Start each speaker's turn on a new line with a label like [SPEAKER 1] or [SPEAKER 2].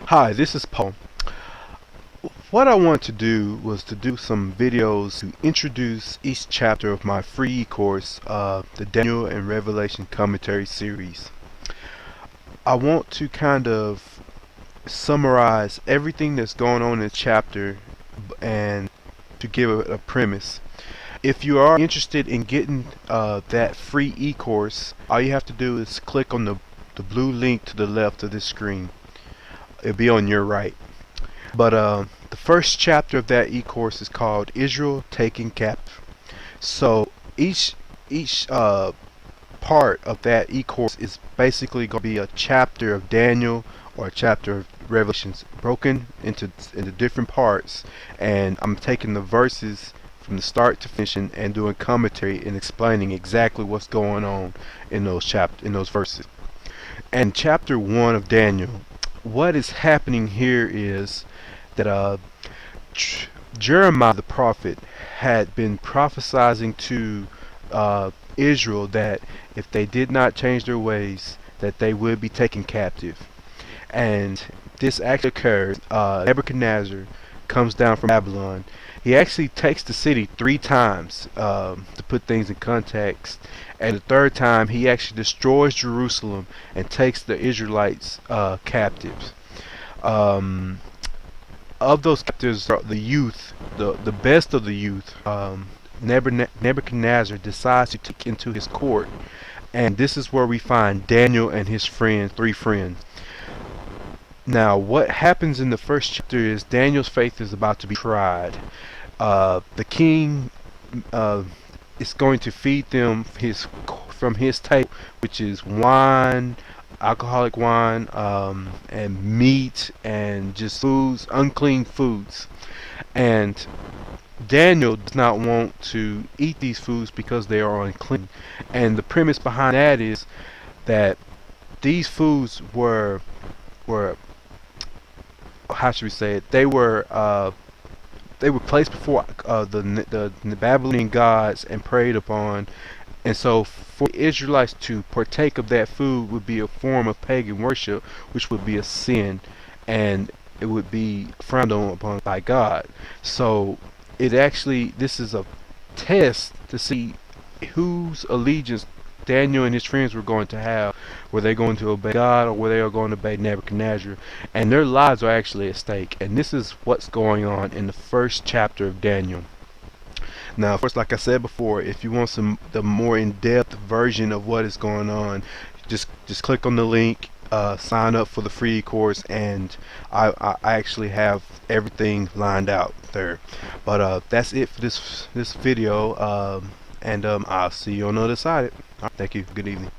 [SPEAKER 1] Hi, this is Paul. What I want to do was to do some videos to introduce each chapter of my free course, the Daniel and Revelation Commentary series. I want to kind of summarize everything that's going on in the chapter and to give it a premise. If you are interested in getting that free e-course, all you have to do is click on the blue link to the left of this screen. It'll be on your right. But the first chapter of that e-course is called Israel Taken Captive. So each part of that e-course is basically going to be a chapter of Daniel or a chapter of Revelations broken into different parts, and I'm taking the verses from the start to finish and doing commentary and explaining exactly what's going on in those verses. And chapter 1 of Daniel, what is happening here is that Jeremiah the prophet had been prophesying to Israel that if they did not change their ways, that they would be taken captive. And this actually occurred. Nebuchadnezzar comes down from Babylon. He actually takes the city 3 times, to put things in context. And the third time, he actually destroys Jerusalem and takes the Israelites captives. Um, of those captives, the youth, the best of the youth, Nebuchadnezzar decides to take into his court, and this is where we find Daniel and his friends, 3 friends. Now, what happens in the first chapter is Daniel's faith is about to be tried. The king is going to feed them from his table, which is wine, alcoholic wine, and meat, and just foods, unclean foods. And Daniel does not want to eat these foods because they are unclean. And the premise behind that is that these foods were how should we say it? They were placed before the Babylonian gods and preyed upon, and so for the Israelites to partake of that food would be a form of pagan worship, which would be a sin, and it would be frowned upon by God. So this is a test to see whose allegiance Daniel and his friends were going to have. Were they going to obey God, or were they going to obey Nebuchadnezzar? And their lives are actually at stake. And this is what's going on in the first chapter of Daniel. Now, of course, like I said before, if you want the more in-depth version of what is going on, just click on the link, sign up for the free course, and I actually have everything lined out there. But that's it for this video, and I'll see you on the other side. Thank you. Good evening.